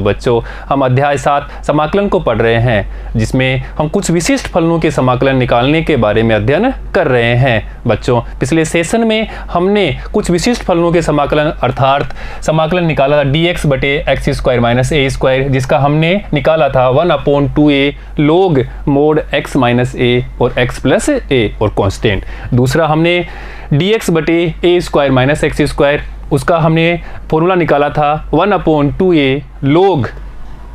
बच्चों हम अध्याय 7 समाकलन को पढ़ रहे हैं, जिसमें हम कुछ विशिष्ट फलनों के समाकलन निकालने के बारे में अध्ययन कर रहे हैं। बच्चों पिछले सेशन में हमने कुछ विशिष्ट फलनों के समाकलन अर्थात समाकलन निकाला था dx बटे एक्स स्क्वायर माइनस ए स्क्वायर, जिसका हमने निकाला था 1/2a log mod x minus a और x प्लस ए और कांस्टेंट। दूसरा हमने dx बटे ए स्क्वायर माइनस एक्स स्क्वायर, उसका हमने फॉर्मूला निकाला था 1/2a log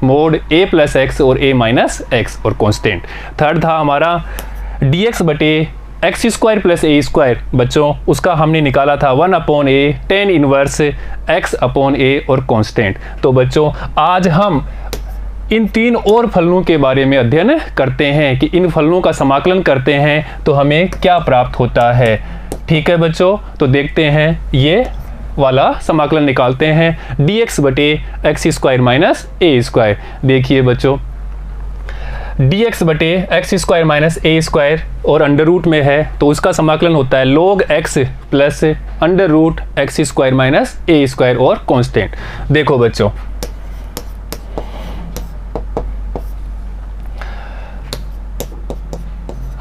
mode a plus x और a माइनस एक्स और कांस्टेंट। थर्ड था हमारा dx बटे एक्स स्क्वायर प्लस ए स्क्वायर, बच्चों उसका हमने निकाला था 1/a tan inverse x upon a और कांस्टेंट। तो बच्चों आज हम इन तीन और फलनों के बारे में अध्ययन करते हैं कि इन फलनों का समाकलन करते हैं तो हमें क्या प्राप्त होता है। ठीक है बच्चों, तो देखते हैं ये वाला समाकलन निकालते हैं dx बटे एक्स स्क्वायर माइनस ए स्क्वायर। देखिए बच्चों dx बटे एक्स स्क्वायर माइनस ए स्क्वायर और अंडर रूट में है तो उसका समाकलन होता है log x plus under root x square minus ए स्क्वायर और कांस्टेंट। देखो बच्चों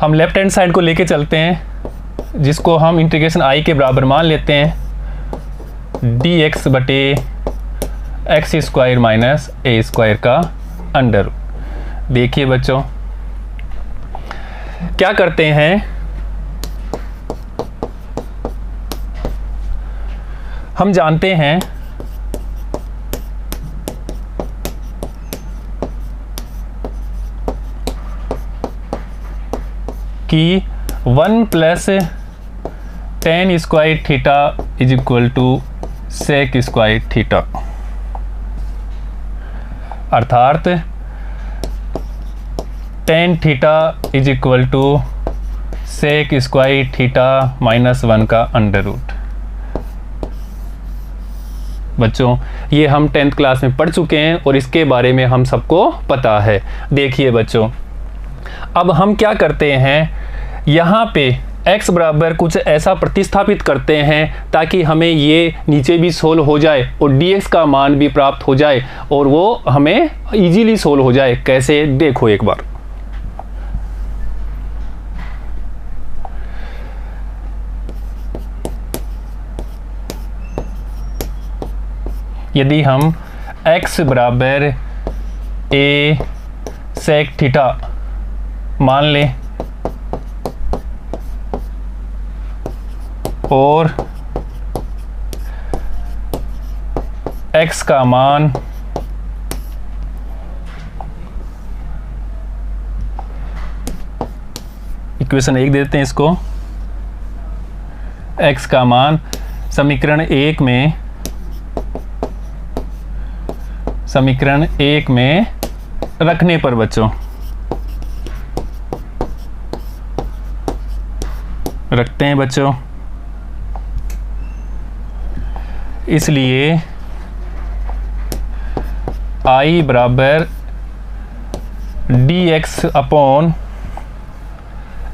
हम लेफ्ट हैंड साइड को लेके चलते हैं, जिसको हम इंटीग्रेशन i के बराबर मान लेते हैं dx बटे एक्स स्क्वायर माइनस ए स्क्वायर का अंडर। देखिए बच्चों क्या करते हैं, हम जानते हैं कि 1 plus tan square theta is equal to sec square theta, अर्थात tan theta is equal to sec square theta minus 1 का अंडर रूट। बच्चों ये हम 10th क्लास में पढ़ चुके हैं और इसके बारे में हम सबको पता है। देखिए बच्चों अब हम क्या करते हैं, यहाँ पे x बराबर कुछ ऐसा प्रतिस्थापित करते हैं ताकि हमें ये नीचे भी सोल्व हो जाए और dx का मान भी प्राप्त हो जाए और वो हमें इजीली सोल्व हो जाए। कैसे देखो एक बार, यदि हम x बराबर a सेक थीटा मान लें और x का मान इक्वेशन 1 देते हैं इसको, x का मान समीकरण 1 में रखने पर बच्चों रखते हैं बच्चों, इसलिए i बराबर dx upon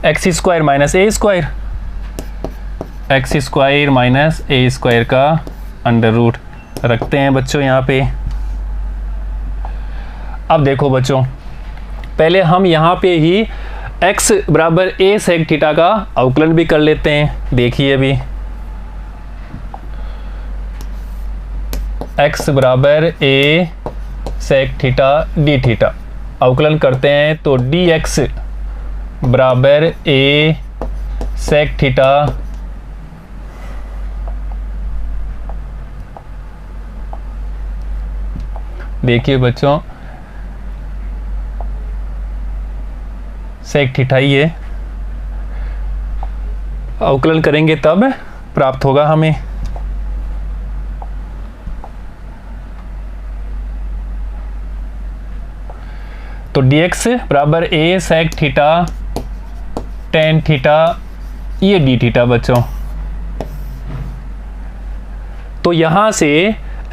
x square minus ए स्क्वायर, एक्स स्क्वायर माइनस ए स्क्वायर का अंडर रूट रखते हैं बच्चों यहाँ पे। अब देखो बच्चों पहले हम यहाँ पे ही x बराबर a सेक थीटा का अवकलन भी कर लेते हैं। देखिए अभी x बराबर a sec theta D theta अवकलन करते हैं तो dx बराबर a सेक थीटा देखिए बच्चों सेक थीटा ही है, अवकलन करेंगे तब प्राप्त होगा हमें। तो dx बराबर a sec theta tan theta ये डी थीटा बच्चों। तो यहाँ से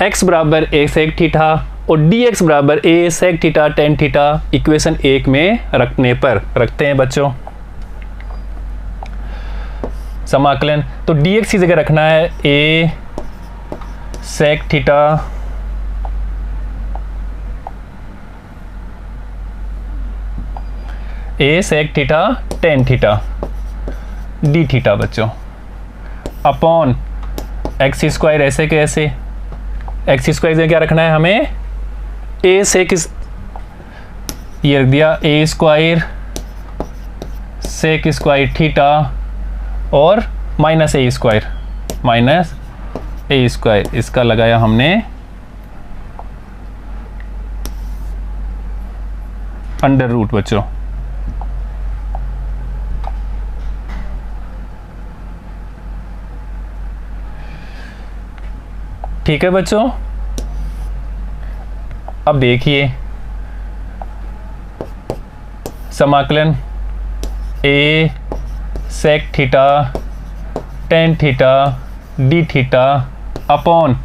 x बराबर a सेक थीटा और dx बराबर a sec theta tan theta equation 1 में रखने पर रखते हैं बच्चों समाकलन। तो dx की जगह रखना है a sec theta A sec theta tan theta D theta बच्चों, अपॉन एक्स स्क्वायर ऐसे के ऐसे, एक्स स्क्वायर में क्या रखना है हमें, ए सेक, ये रख दिया ए स्क्वायर सेक स्क्वायर थीटा और माइनस ए स्क्वायर, इसका लगाया हमने अंडर रूट बच्चों। ठीक है बच्चों, अब देखिए समाकलन a sec theta tan theta D theta upon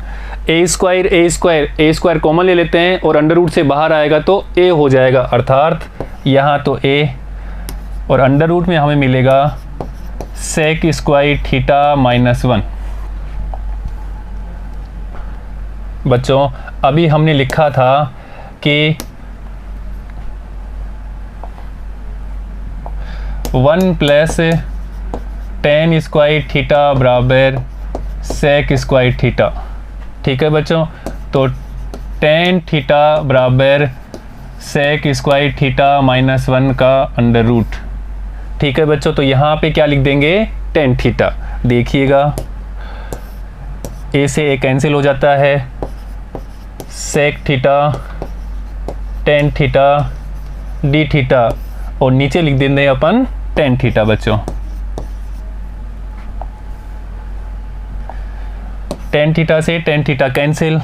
A square common ले लेते हैं और अंडर रूट से बाहर आएगा तो ए हो जाएगा, अर्थात यहाँ तो ए और अंडर रूट में हमें मिलेगा सेक स्क्वायर थीटा माइनस 1। बच्चों अभी हमने लिखा था कि 1 प्लस टेन स्क्वायर थीटा बराबर सेक स्क्वायर थीटा। ठीक है बच्चों, तो टेन थीटा बराबर सेक स्क्वायर थीटा माइनस 1 का अंडर रूट। ठीक है बच्चों, तो यहाँ पे क्या लिख देंगे, टेन थीटा। देखिएगा ए से ए कैंसिल हो जाता है, sec theta tan theta D theta और नीचे लिख देंगे अपन टेन थीटा बच्चों। टेन थीटा से tan theta cancel,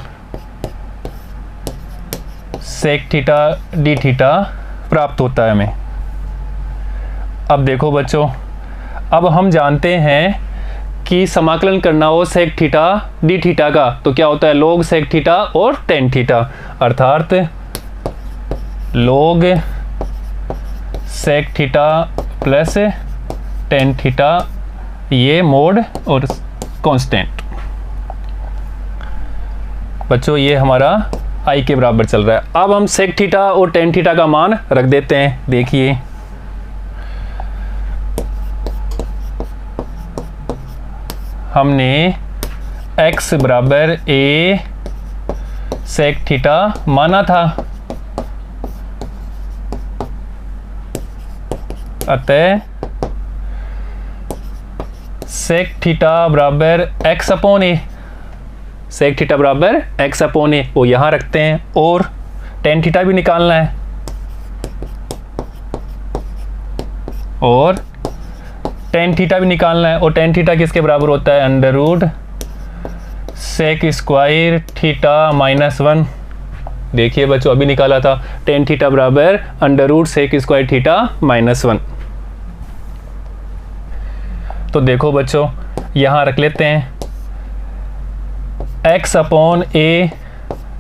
sec theta D theta प्राप्त होता है हमें। अब देखो बच्चों, अब हम जानते हैं कि समाकलन करना हो सेक थीटा डी थीटा का तो क्या होता है, लॉग सेक थीटा और टेन थीटा, अर्थात log sec theta plus tan theta, ये मोड और कांस्टेंट। बच्चों ये हमारा आई के बराबर चल रहा है। अब हम सेक थीटा और टेन थीटा का मान रख देते हैं। देखिए हमने x बराबर a सेक थीटा माना था, अतः सेक थीटा बराबर x अपॉन ए, सेक थीटा बराबर x अपॉन ए वो यहाँ रखते हैं और टेन थीटा भी निकालना है और टेन थीटा भी निकालना है और टेन थीटा किसके बराबर होता है, under root sec square theta minus 1। देखिए बच्चों अभी निकाला था, टेन थीटा बराबर under root sec square theta minus 1। तो देखो बच्चों यहाँ रख लेते हैं x अपॉन ए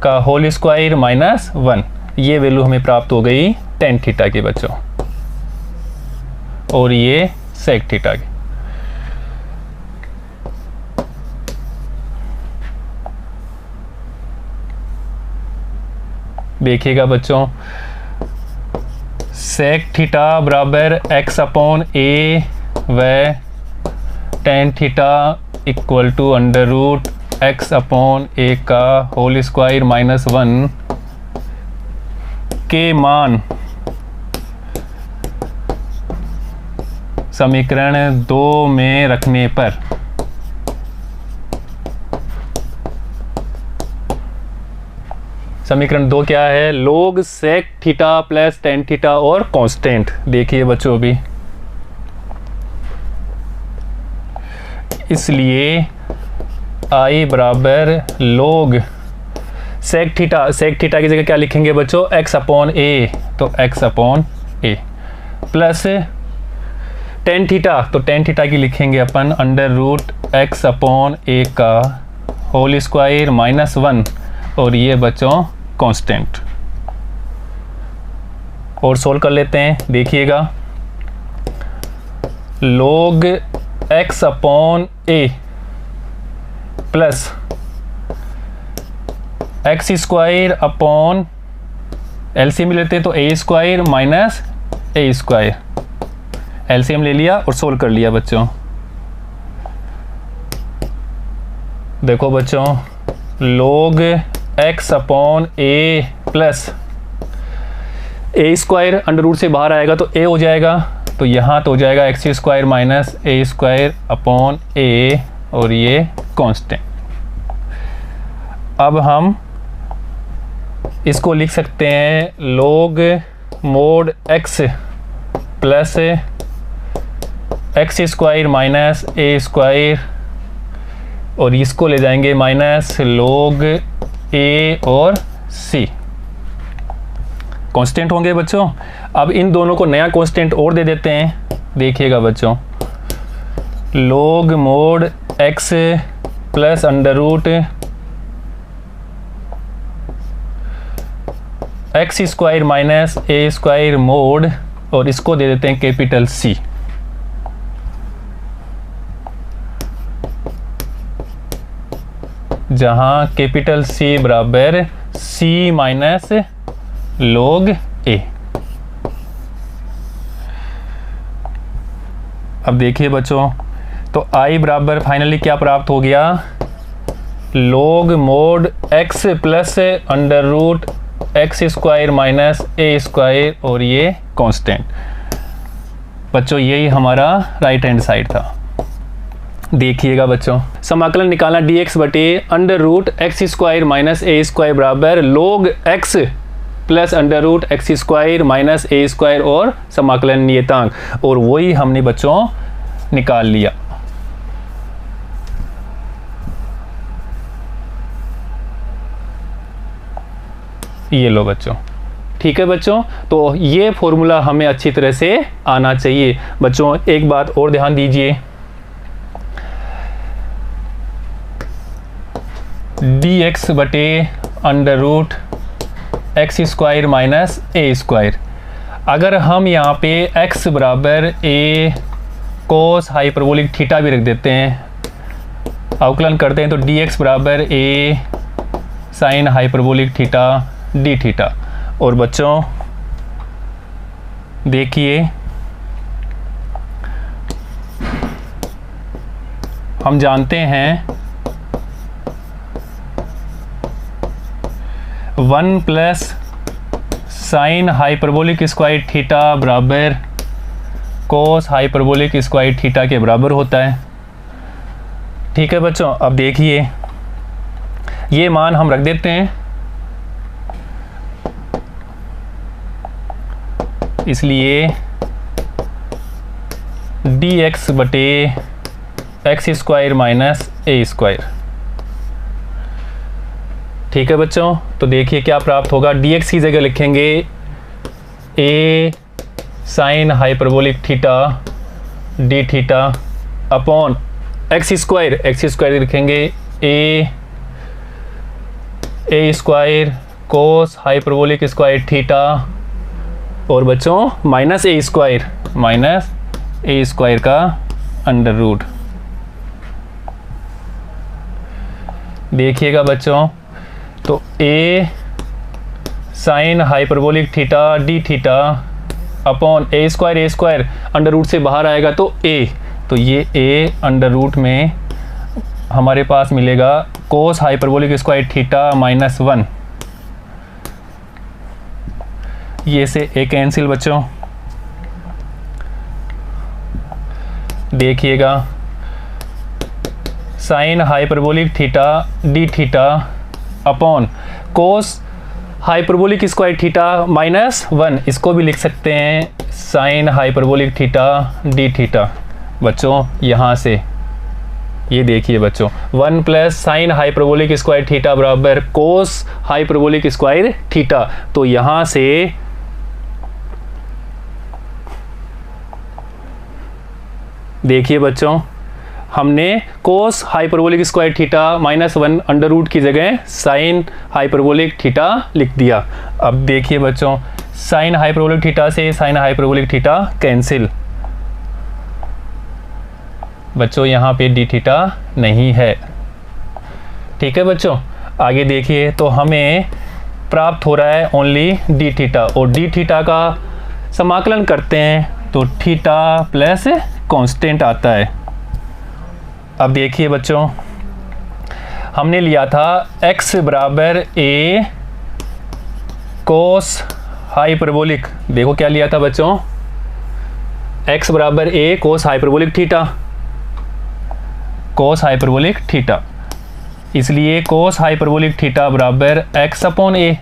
का होल स्क्वायर माइनस 1, ये वैल्यू हमें प्राप्त हो गई टेन थीटा की बच्चों और ये सेक थीटा की। देखिएगा बच्चों सेक थीटा बराबर x अपॉन ए व tan theta equal to under root x upon a का होल स्क्वायर माइनस 1 के मान समीकरण 2 में रखने पर समीकरण 2 क्या है, log sec theta plus tan theta और कांस्टेंट। देखिए बच्चों अभी इसलिए आई बराबर log सेक थीटा की जगह क्या लिखेंगे बच्चों, x अपॉन ए, तो x upon a plus tan theta, तो टेन थीटा की लिखेंगे अपन under root x upon a का होल स्क्वायर माइनस 1 और ये बच्चों कांस्टेंट। और सोल्व कर लेते हैं। देखिएगा log x upon a plus x square upon LCM लेते हैं तो a square minus A square LCM ले लिया और सोल्व कर लिया बच्चों। देखो बच्चों, log x upon a plus A square under root से बाहर आएगा तो a हो जाएगा, तो यहाँ तो हो जाएगा एक्स स्क्वायर माइनस ए स्क्वायर अपॉन ए और ये कांस्टेंट। अब हम इसको लिख सकते हैं log mod x plus x square minus ए स्क्वायर और इसको ले जाएंगे माइनस log a और c। कांस्टेंट होंगे बच्चों। अब इन दोनों को नया कांस्टेंट और दे देते हैं। देखिएगा बच्चों, log mod x plus under root x square minus ए स्क्वायर मोड और इसको दे देते हैं कैपिटल C। जहां कैपिटल C बराबर C माइनस log a। अब देखिए बच्चों, तो I बराबर फाइनली क्या प्राप्त हो गया, log mod x plus under root x square minus ए स्क्वायर और ये कांस्टेंट। बच्चों यही हमारा राइट हैंड साइड था। देखिएगा बच्चों, समाकलन निकालना dx बटे under root x square minus ए स्क्वायर बराबर log x plus under root x square minus ए स्क्वायर और समाकलन नियतांक, और वही हमने बच्चों निकाल लिया। ये लो बच्चों, ठीक है बच्चों। तो ये फॉर्मूला हमें अच्छी तरह से आना चाहिए। बच्चों एक बात और ध्यान दीजिए, dx बटे under root x square minus ए स्क्वायर, अगर हम यहाँ पे x बराबर a कोस हाइपरबोलिक थीटा भी रख देते हैं, अवकलन करते हैं, तो dx बराबर a sine hyperbolic theta D theta. और बच्चों देखिए, हम जानते हैं 1 plus sine hyperbolic square theta बराबर कोस हाइपरबोलिक स्क्वायर थीटा के बराबर होता है। ठीक है बच्चों, अब देखिए ये मान हम रख देते हैं, इसलिए dx बटे एक्स स्क्वायर माइनस ए स्क्वायर। ठीक है बच्चों, तो देखिए क्या प्राप्त होगा, dx की जगह लिखेंगे a sine hyperbolic theta D theta upon x square लिखेंगे a square cos hyperbolic square theta और बच्चों माइनस ए स्क्वायर का अंडर रूट। देखिएगा बच्चों, तो a sine hyperbolic theta D theta upon A square under root से बाहर आएगा तो a, तो ये a अंडर रूट में हमारे पास मिलेगा cos hyperbolic square theta minus 1, ये से a कैंसिल बच्चों। देखिएगा sign hyperbolic theta D theta upon कोस हाइपरबोलिक स्क्वायर थीटा माइनस 1, इसको भी लिख सकते हैं sign hyperbolic theta D theta. बच्चों यहाँ से ये देखिए बच्चों, 1 plus sine hyperbolic square theta बराबर कोस हाइपरबोलिक स्क्वायर थीटा, तो यहाँ से देखिए बच्चों, हमने cos hyperbolic square theta minus 1 under root की जगह साइन हाइपरबोलिक थीटा लिख दिया। अब देखिए बच्चों, साइन हाइपरबोलिक थीटा से साइन हाइपरबोलिक थीटा कैंसिल, बच्चों यहाँ पे डी थीटा नहीं है। ठीक है बच्चों, आगे देखिए, तो हमें प्राप्त हो रहा है ओनली डी थीटा, और डी थीटा का समाकलन करते हैं तो थीटा प्लस कांस्टेंट आता है। अब देखिए बच्चों, हमने लिया था x बराबर a कोस हाइपरबोलिक। देखो क्या लिया था बच्चों, x बराबर a cos hyperbolic theta, cos hyperbolic theta. इसलिए कोस हाइपरबोलिक थीटा बराबर x अपॉन a,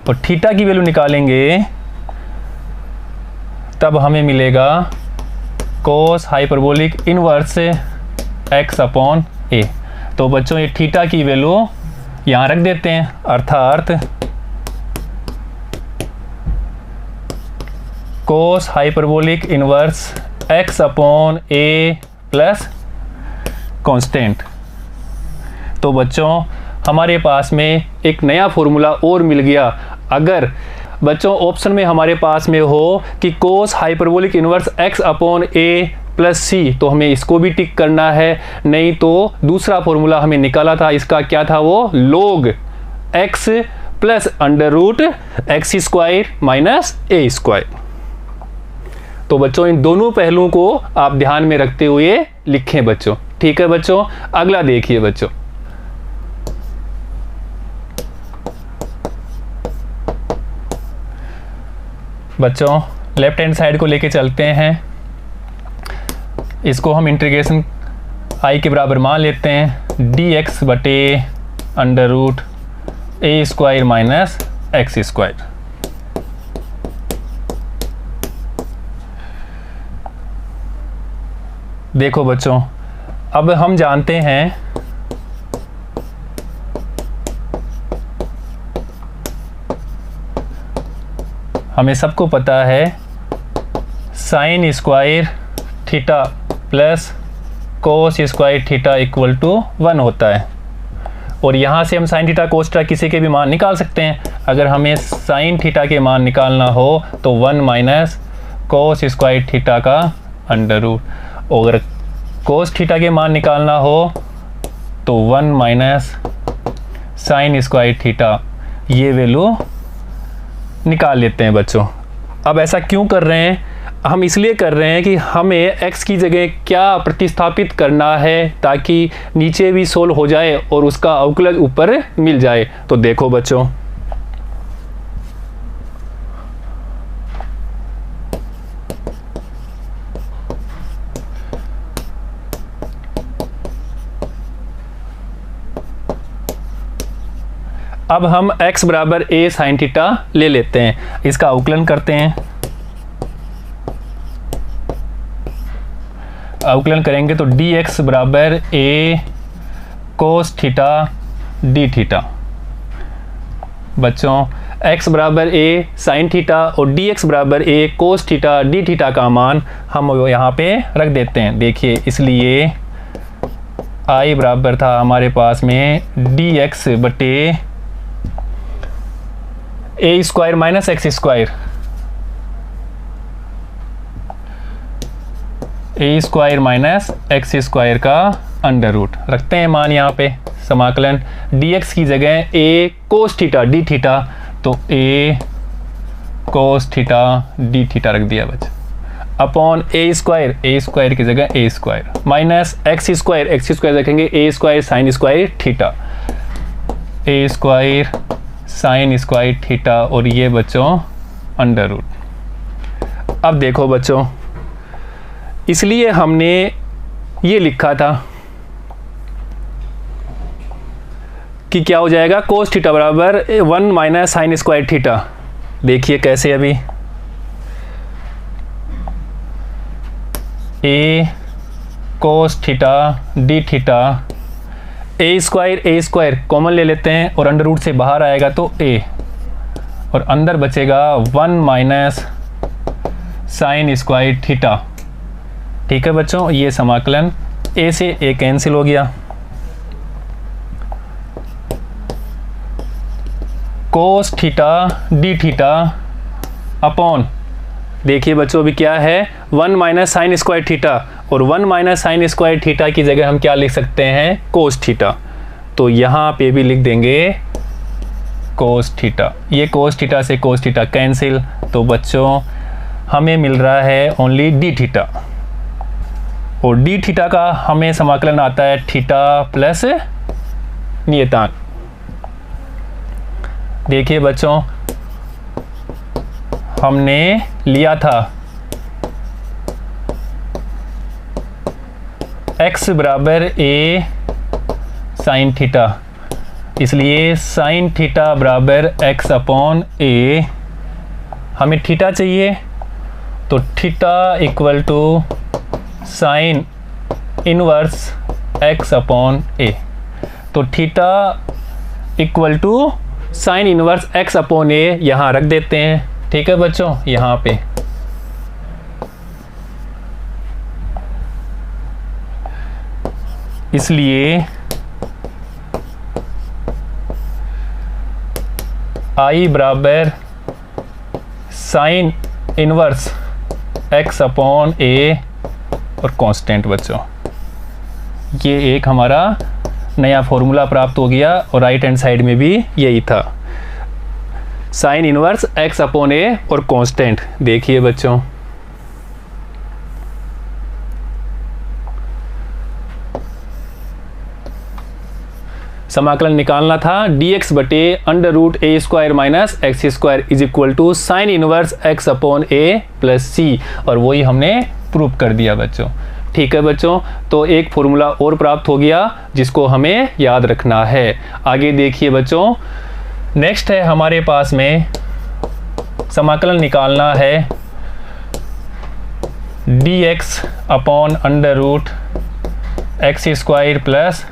और थीटा की वैल्यू निकालेंगे तब हमें मिलेगा cos hyperbolic inverse x upon a। तो बच्चों ये थीटा की वैल्यू यहाँ रख देते हैं, अर्थात cos hyperbolic inverse x upon a plus constant. तो बच्चों हमारे पास में एक नया फॉर्मूला और मिल गया। अगर बच्चों ऑप्शन में हमारे पास में हो कि cos hyperbolic inverse x upon a plus c, तो हमें इसको भी टिक करना है। नहीं तो दूसरा फॉर्मूला हमें निकाला था, इसका क्या था, वो log x plus under root x square minus a square. तो बच्चों इन दोनों पहलुओं को आप ध्यान में रखते हुए लिखें बच्चों। ठीक है बच्चों, अगला देखिए बच्चों, बच्चों लेफ्ट हैंड साइड को लेके चलते हैं। इसको हम इंटीग्रेशन i के बराबर मान लेते हैं dx बटे under root a square minus X square. देखो बच्चों, अब हम जानते हैं हमें सबको पता है sine square theta plus cos square theta equal to 1 होता है। और यहाँ से हम साइन थीटा कोस थीटा किसी के भी मान निकाल सकते हैं। अगर हमें साइन थीटा के मान निकालना हो तो 1 माइनस कोस स्क्वायर थीटा का अंडर रूट, और अगर कोस थीटा के मान निकालना हो तो 1 माइनस साइन स्क्वायर थीटा, ये वैल्यू निकाल लेते हैं बच्चों। अब ऐसा क्यों कर रहे हैं, हम इसलिए कर रहे हैं कि हमें x की जगह क्या प्रतिस्थापित करना है ताकि नीचे भी सोल्व हो जाए और उसका अवकलज ऊपर मिल जाए। तो देखो बच्चों, अब हम x बराबर a साइन थीटा ले लेते हैं, इसका अवकलन करते हैं। अवकलन करेंगे तो dx बराबर a cos theta D theta. बच्चों x बराबर a साइन थीटा और dx बराबर a cos theta D theta का मान हम यहाँ पे रख देते हैं। देखिए, इसलिए i बराबर था हमारे पास में dx बटे a square minus X square, a square minus X square का अंडर रूट रखते हैं मान यहाँ पे। समाकलन dx की जगह a cos theta D theta, तो a cos theta D theta रख दिया बच्चा, अपॉन a स्क्वायर की जगह a square minus X square रखेंगे a square sine square theta, a square sine square theta, और ये बच्चों अंडर रूट। अब देखो बच्चों, इसलिए हमने ये लिखा था कि क्या हो जाएगा, कोस थीटा बराबर 1 माइनस साइन स्क्वायर थीटा। देखिए कैसे, अभी a cos theta D theta, a square common ले लेते हैं और अंडर रूट से बाहर आएगा तो a, और अंदर बचेगा 1 माइनस साइन स्क्वायर थीटा। ठीक है बच्चों, ये समाकलन a से a कैंसिल हो गया। Cos theta D theta upon, देखिए बच्चों अभी क्या है, 1 माइनस साइन स्क्वायर थीटा, और 1 माइनस साइन स्क्वायर थीटा की जगह हम क्या लिख सकते हैं, कोस थीटा। तो यहाँ पे भी लिख देंगे कोस थीटा। ये कोस थीटा से कोस थीटा कैंसिल, तो बच्चों हमें मिल रहा है ओनली डी थीटा, और डी थीटा का हमें समाकलन आता है थीटा प्लस नियतांक। देखिए बच्चों, हमने लिया था x बराबर a साइन थीटा, इसलिए साइन थीटा बराबर x अपॉन a। हमें थीटा चाहिए, तो theta equal to sine inverse x upon a। तो theta equal to sine inverse x upon a यहाँ रख देते हैं। ठीक है बच्चों, यहाँ पे इसलिए I बराबर sign inverse x upon a और कांस्टेंट। बच्चों ये एक हमारा नया फॉर्मूला प्राप्त हो गया, और राइट हैंड साइड में भी यही था, sine inverse x upon a और कांस्टेंट। देखिए बच्चों, समाकलन निकालना था dx बटे under root a square minus X square is equal to sine inverse x upon a plus c, और वही हमने प्रूव कर दिया बच्चों। ठीक है बच्चों, तो एक फॉर्मूला और प्राप्त हो गया जिसको हमें याद रखना है। आगे देखिए बच्चों, नेक्स्ट है हमारे पास में समाकलन निकालना है dx upon under root x square plus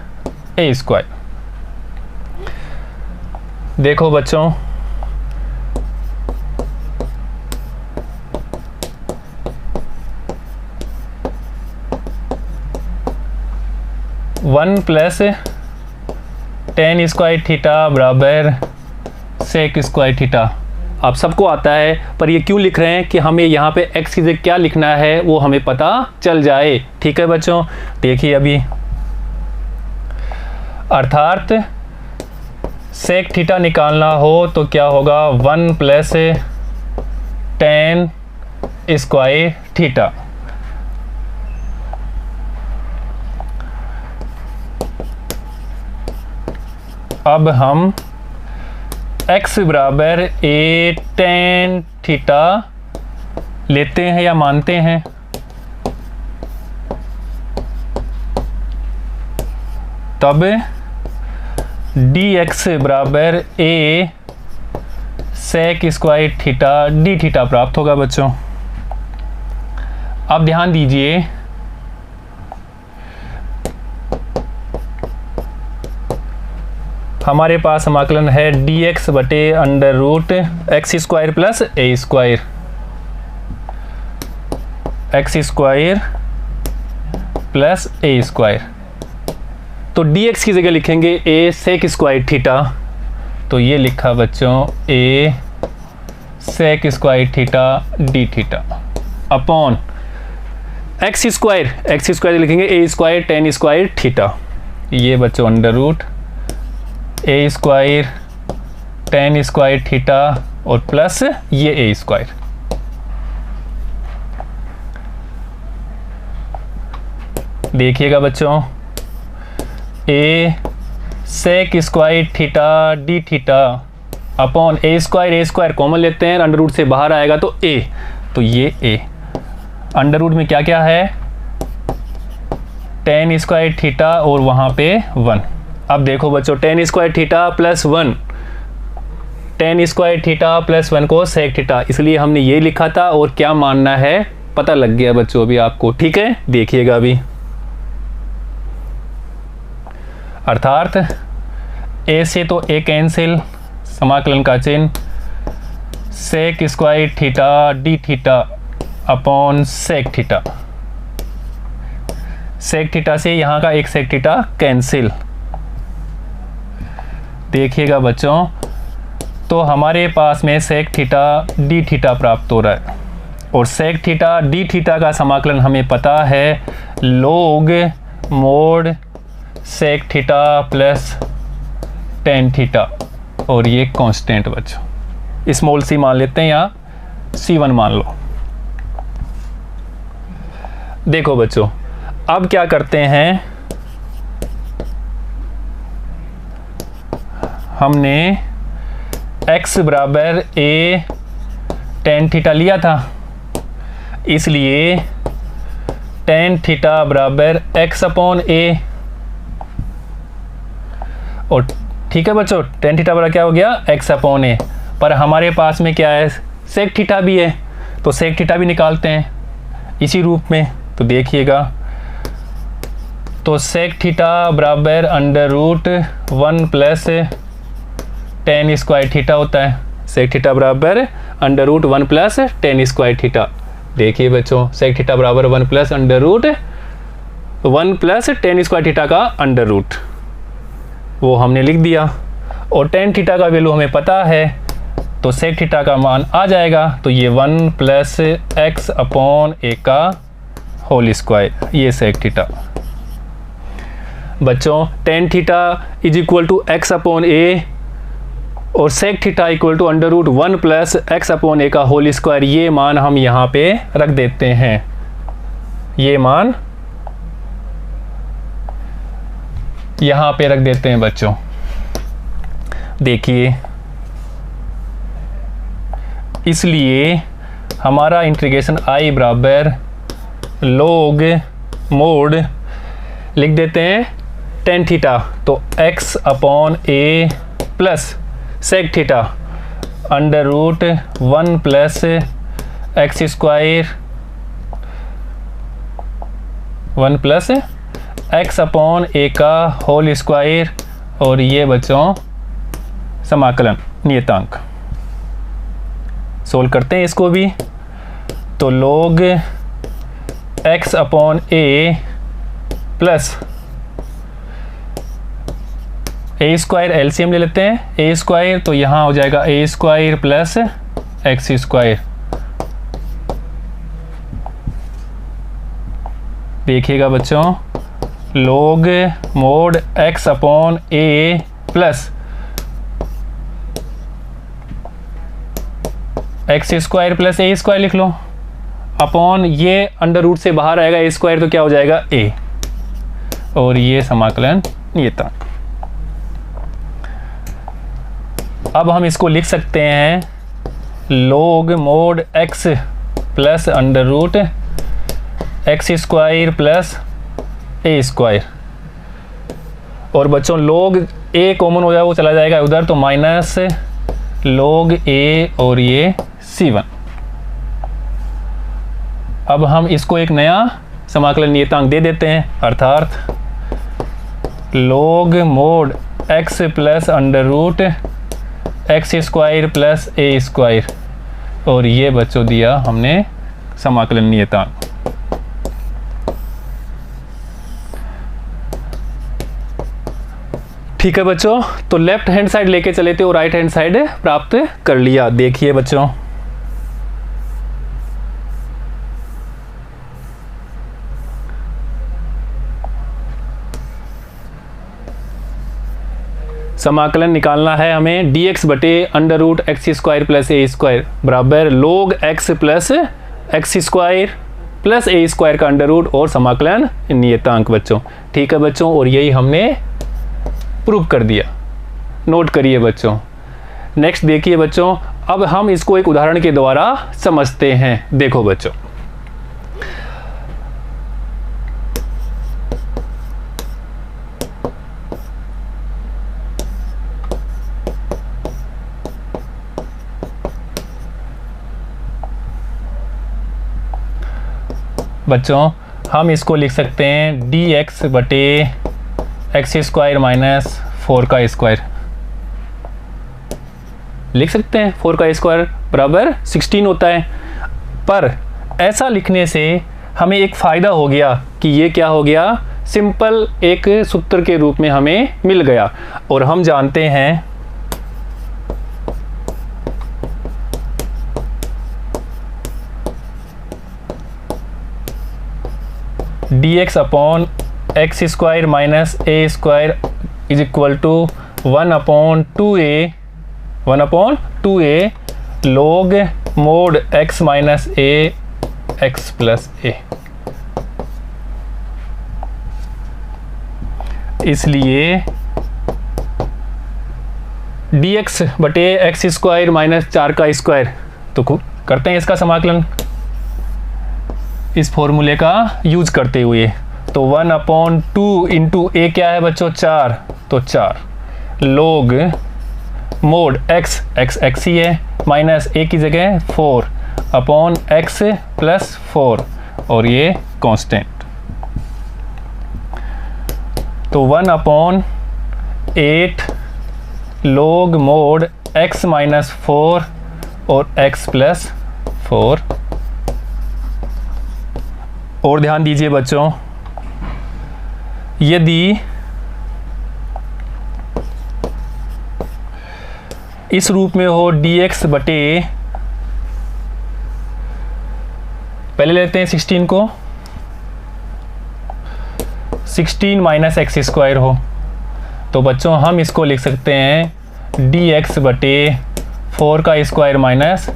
a square. देखो बच्चों, one plus tan square theta बराबर सेक स्क्वायर थीटा। आप सबको आता है, पर ये क्यों लिख रहे हैं कि हमें यहाँ पे x की जगह क्या लिखना है वो हमें पता चल जाए। ठीक है बच्चों, देखिए अभी, अर्थात सेक थीटा निकालना हो तो क्या होगा, one plus tan square theta. अब हम x बराबर a टेन थीटा लेते हैं या मानते हैं, तब dx बराबर a sec square theta D theta प्राप्त होगा बच्चों। अब ध्यान दीजिए, हमारे पास समाकलन है dx बटे under root x square plus ए स्क्वायर, एक्स स्क्वायर प्लस ए स्क्वायर। तो dx की जगह लिखेंगे a सेक स्क्वायर थीटा, तो ये लिखा बच्चों a sec square theta D theta upon x square लिखेंगे a square tan square theta. ये बच्चों under root a square tan square theta और प्लस ये ए स्क्वायर। देखिएगा बच्चों, a sec square theta D theta upon A square common लेते हैं, under root से बाहर आएगा तो ए, तो ये ए अंडर रूट में क्या क्या है, टेन स्क्वायर थीटा और वहाँ पे वन। अब देखो बच्चों, ten square theta plus one, ten square theta plus one को सेक थीटा, इसलिए हमने ये लिखा था और क्या मानना है पता लग गया बच्चों अभी आपको। ठीक है, देखिएगा अभी, अर्थात ए से तो ए कैंसिल, समाकलन का चिन्ह sec square theta D theta upon sec theta, sec theta से यहाँ का एक सेक थीटा कैंसिल। देखिएगा बच्चों, तो हमारे पास में सेक थीटा डी थीटा प्राप्त हो रहा है, और सेक थीटा डी थीटा का समाकलन हमें पता है log mod sec theta plus tan theta, और ये कांस्टेंट बच्चों स्मॉल सी मान लेते हैं, यहाँ C1 मान लो। देखो बच्चों, अब क्या करते हैं, हमने x बराबर a tan थीटा लिया था, इसलिए tan थीटा बराबर x अपॉन a। और ठीक है बच्चों, tan थीटा बराबर क्या हो गया, x अपॉन a। पर हमारे पास में क्या है, sec थीटा भी है, तो sec थीटा भी निकालते हैं इसी रूप में। तो देखिएगा, तो sec थीटा बराबर under root 1 plus tan square theta होता है। sec थीटा बराबर under root 1 plus tan square theta. देखिए बच्चों, sec थीटा बराबर 1 plus under root 1 plus tan square theta का अंडर रूट, वो हमने लिख दिया। और tan थीटा का वैल्यू हमें पता है, तो sec थीटा का मान आ जाएगा, तो ये 1 प्लस x अपॉन a का होल स्क्वायर, ये sec थीटा। बच्चों tan theta is equal to x upon a और sec theta equal to under root 1 plus x upon a का होल स्क्वायर, ये मान हम यहाँ पे रख देते हैं। ये मान यहाँ पे रख देते हैं बच्चों। देखिए, इसलिए हमारा इंटीग्रेशन i बराबर log मोड लिख देते हैं tan थीटा, तो x upon a plus sec theta under root 1 plus x square 1 plus x upon a का होल स्क्वायर, और ये बच्चों समाकलन नियतांक। सोल्व करते हैं इसको भी, तो log x upon a plus a square, LCM ले लेते हैं, a स्क्वायर, तो यहाँ हो जाएगा a square plus x square. देखिएगा बच्चों, log mod x upon a plus x square plus a square लिख लो, अपॉन ये अंडर रूट से बाहर आएगा a स्क्वायर, तो क्या हो जाएगा a, और ये समाकलन नियतांक। अब हम इसको लिख सकते हैं log mod x plus under root x square plus a square, और बच्चों log a कॉमन हो जाए, वो चला जाएगा उधर, तो माइनस log a और ये c1। अब हम इसको एक नया समाकलन नियतांक दे देते हैं, अर्थात log mod x plus under root x square plus a square, और ये बच्चों दिया हमने समाकलन नियतांक। ठीक है बच्चों, तो लेफ्ट हैंड साइड लेके चले थे और राइट हैंड साइड प्राप्त कर लिया। देखिए बच्चों, समाकलन निकालना है हमें dx बटे under root x square plus a square बराबर log x plus x square plus a square का अंडर रूट और समाकलन नियतांक बच्चों। ठीक है बच्चों, और यही हमने प्रूव कर दिया। नोट करिए बच्चों। नेक्स्ट देखिए बच्चों, अब हम इसको एक उदाहरण के द्वारा समझते हैं। देखो बच्चों, हम इसको लिख सकते हैं dx बटे एक्स स्क्वायर माइनस 4 का स्क्वायर लिख सकते हैं। 4 का स्क्वायर बराबर 16 होता है। पर ऐसा लिखने से हमें एक फ़ायदा हो गया कि ये क्या हो गया, सिंपल एक सूत्र के रूप में हमें मिल गया। और हम जानते हैं dx upon x square minus a square is equal to 1 upon 2a log mod x minus a x plus a। इसलिए dx बटे एक्स स्क्वायर माइनस 4 का स्क्वायर। तो करते हैं इसका समाकलन इस फॉर्मूले का यूज करते हुए। तो 1/2 इंटू ए क्या है बच्चों 4, तो 4 log मोड x x ही है माइनस ए की जगह 4 अपॉन x प्लस 4 और ये कांस्टेंट। तो 1/8 log मोड x माइनस 4 और x प्लस 4। और ध्यान दीजिए बच्चों, यदि इस रूप में हो dx बटे, पहले लेते हैं 16 को, 16 माइनस एक्स स्क्वायर हो, तो बच्चों हम इसको लिख सकते हैं dx बटे 4 का स्क्वायर माइनस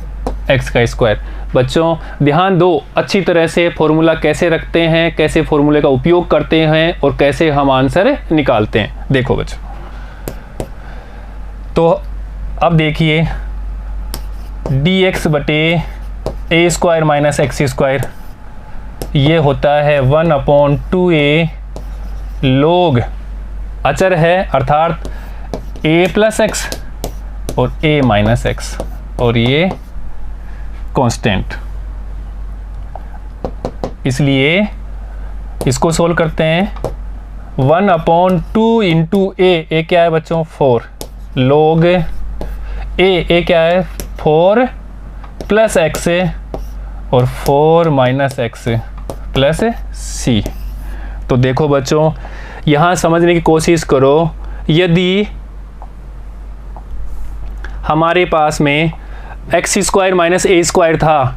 x का स्क्वायर। बच्चों ध्यान दो अच्छी तरह से फॉर्मूला कैसे रखते हैं, कैसे फॉर्मूले का उपयोग करते हैं और कैसे हम आंसर निकालते हैं। देखो बच्चों, तो अब देखिए dx बटे ए स्क्वायर माइनस एक्स स्क्वायर ये होता है 1/2a log अचर है अर्थात a प्लस एक्स और a माइनस एक्स और ये कांस्टेंट। इसलिए इसको सोल्व करते हैं 1/2 इंटू ए क्या है बच्चों 4 log ए क्या है 4 प्लस एक्स और 4 माइनस एक्स प्लस सी। तो देखो बच्चों यहाँ समझने की कोशिश करो, यदि हमारे पास में एक्स स्क्वायर माइनस ए स्क्वायर था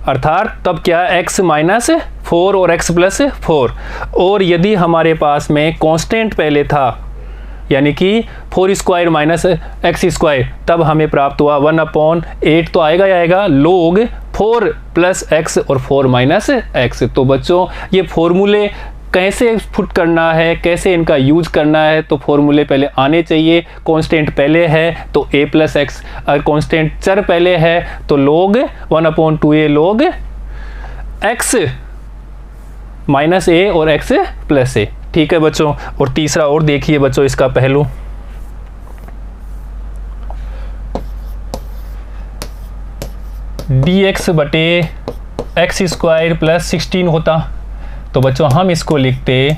अर्थात तब क्या x माइनस 4 और x प्लस 4, और यदि हमारे पास में कांस्टेंट पहले था यानी कि 4 स्क्वायर माइनस एक्स स्क्वायर, तब हमें प्राप्त हुआ 1/8 तो आएगा ही आएगा log 4 प्लस एक्स और 4 माइनस एक्स। तो बच्चों ये फॉर्मूले कैसे पुट करना है, कैसे इनका यूज करना है, तो फॉर्मूले पहले आने चाहिए। कांस्टेंट पहले है तो a प्लस एक्स, अगर कांस्टेंट चर पहले है तो log 1/2a log x minus a और x प्लस a। ठीक है बच्चों। और तीसरा और देखिए बच्चों इसका पहलू, dx बटे एक्स स्क्वायर प्लस 16 होता, तो बच्चों हम इसको लिखते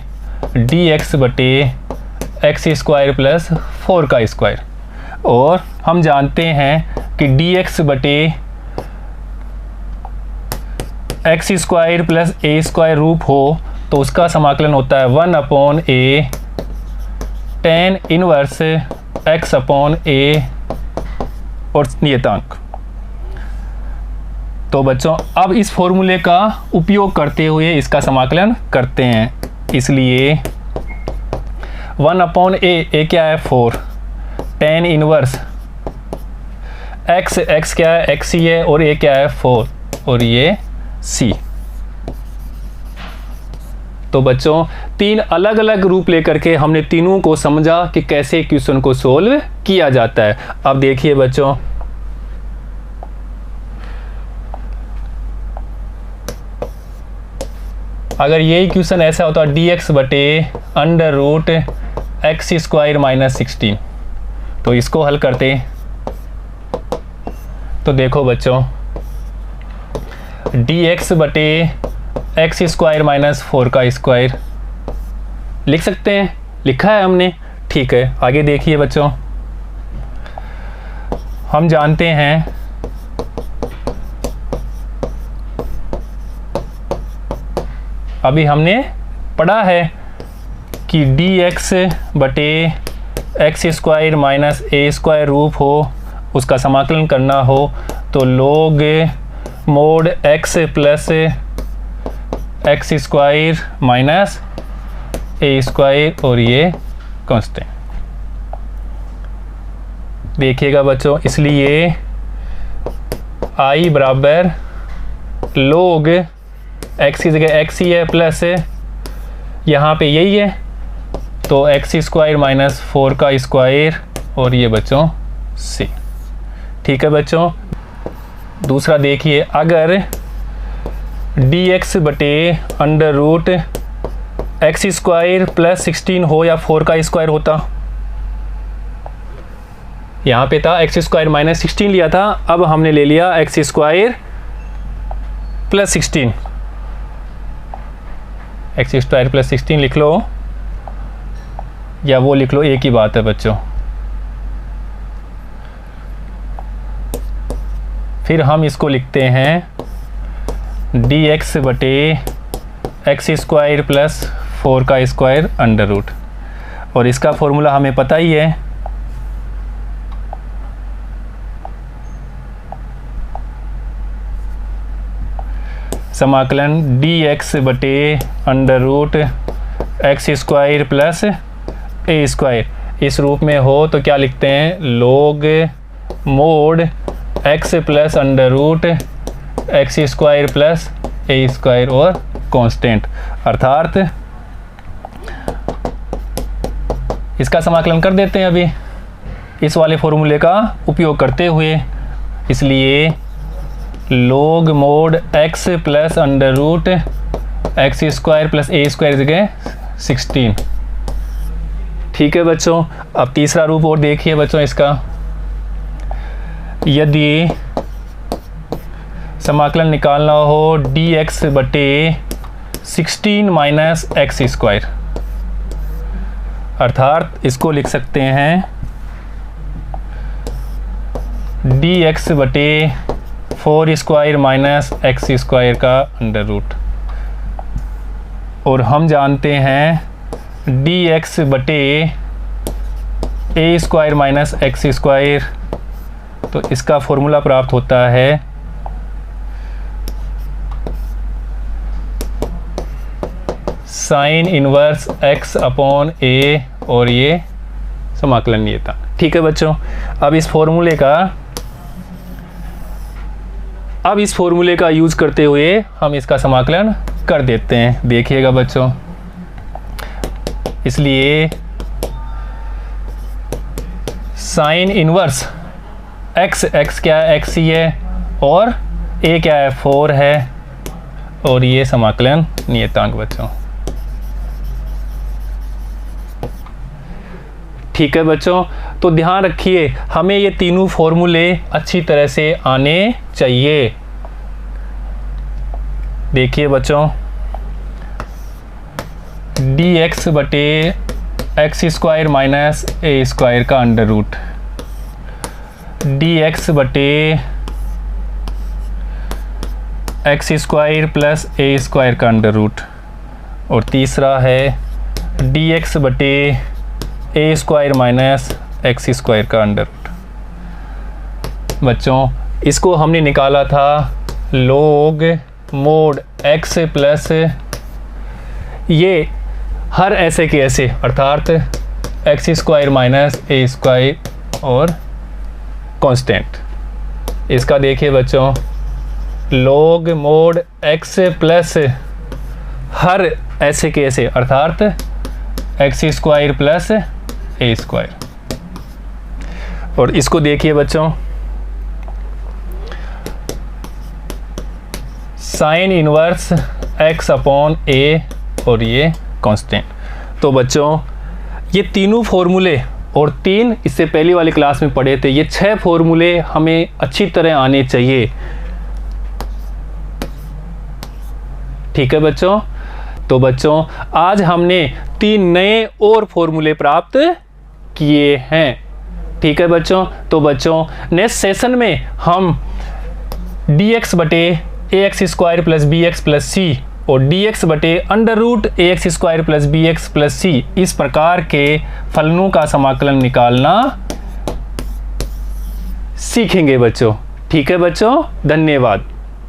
dx बटे एक्स स्क्वायर प्लस 4 का स्क्वायर। और हम जानते हैं कि dx बटे एक्स स्क्वायर प्लस ए स्क्वायर रूप हो तो उसका समाकलन होता है 1/a tan inverse x upon a और नियतांक। तो बच्चों अब इस फॉर्मूले का उपयोग करते हुए इसका समाकलन करते हैं। इसलिए 1/a क्या है 4 tan इनवर्स x क्या है x ही है और a क्या है 4 और ये c। तो बच्चों तीन अलग अलग रूप लेकर के हमने तीनों को समझा कि कैसे क्वेश्चन को सोल्व किया जाता है। अब देखिए बच्चों, अगर यही क्वेश्चन ऐसा होता dx बटे under root x square minus 16, तो इसको हल करते। तो देखो बच्चों dx बटे एक्स स्क्वायर माइनस 4 का स्क्वायर लिख सकते हैं, लिखा है हमने। ठीक है, आगे देखिए बच्चों, हम जानते हैं अभी हमने पढ़ा है कि dx बटे एक्स स्क्वायर माइनस ए स्क्वायर रूप हो, उसका समाकलन करना हो तो log mod x plus x square minus ए स्क्वायर और ये कांस्टेंट। देखिएगा बच्चों, इसलिए i बराबर log x की जगह x ही है प्लस यहाँ पे यही है तो एक्स स्क्वायर माइनस 4 का स्क्वायर और ये बच्चों सी। ठीक है बच्चों, दूसरा देखिए, अगर dx बटे under root x square plus 16 हो या 4 का स्क्वायर होता, यहाँ पे था एक्स स्क्वायर माइनस 16 लिया था, अब हमने ले लिया x square plus 16, x square plus 16 लिख लो या वो लिख लो, एक ही बात है बच्चों। फिर हम इसको लिखते हैं dx बटे एक्स स्क्वायर प्लस 4 का स्क्वायर अंडर रूट, और इसका फॉर्मूला हमें पता ही है, समाकलन dx बटे under root x square plus ए स्क्वायर। इस रूप में हो तो क्या लिखते हैं, log mod x plus under root x square plus ए स्क्वायर और कांस्टेंट, अर्थात इसका समाकलन कर देते हैं अभी इस वाले फॉर्मूले का उपयोग करते हुए। इसलिए log mod x plus under root x square plus ए स्क्वायर जगह 16। ठीक है बच्चों, अब तीसरा रूप और देखिए बच्चों इसका, यदि समाकलन निकालना हो dx बटे 16 माइनस एक्स स्क्वायर, अर्थात इसको लिख सकते हैं dx बटे 4 स्क्वायर माइनस एक्स स्क्वायर का अंडर रूट, और हम जानते हैं dx बटे ए स्क्वायर माइनस एक्स स्क्वायर, तो इसका फॉर्मूला प्राप्त होता है sign inverse x upon a, और ये समाकलन नियतांक। ठीक है बच्चों, अब इस फॉर्मूले का यूज करते हुए हम इसका समाकलन कर देते हैं। देखिएगा बच्चों, इसलिए साइन इनवर्स x क्या है, x ही है, और a क्या है, 4 है, और ये समाकलन नियतांक बच्चों। ठीक है बच्चों, तो ध्यान रखिए हमें ये तीनों फॉर्मूले अच्छी तरह से आने चाहिए। देखिए बच्चों, dx बटे एक्स स्क्वायर माइनस ए स्क्वायर का अंडर रूट, dx बटे एक्स स्क्वायर प्लस ए स्क्वायर का अंडर रूट, और तीसरा है dx बटे ए स्क्वायर माइनस एक्स स्क्वायर का अंडर रूट। बच्चों, इसको हमने निकाला था लॉग मोड x प्लस ये हर ऐसे के ऐसे, अर्थात एक्स स्क्वायर माइनस ए स्क्वायर और कांस्टेंट। इसका देखिए बच्चों, लॉग मोड x प्लस हर ऐसे के ऐसे, अर्थात एक्स स्क्वायर प्लस ए स्क्वायर, और इसको देखिए बच्चों, sign inverse x upon a, और ये कांस्टेंट। तो बच्चों, ये तीनों फॉर्मूले और 3 इससे पहली वाली क्लास में पढ़े थे, ये 6 फॉर्मूले हमें अच्छी तरह आने चाहिए। ठीक है बच्चों, तो बच्चों आज हमने 3 नए और फॉर्मूले प्राप्त किए हैं। ठीक है बच्चों, तो बच्चों नेक्स्ट सेशन में हम dx बटे a x square plus b x plus c और dx बटे under root a x square plus b x plus c, इस प्रकार के फलनों का समाकलन निकालना सीखेंगे बच्चों। ठीक है बच्चों, धन्यवाद।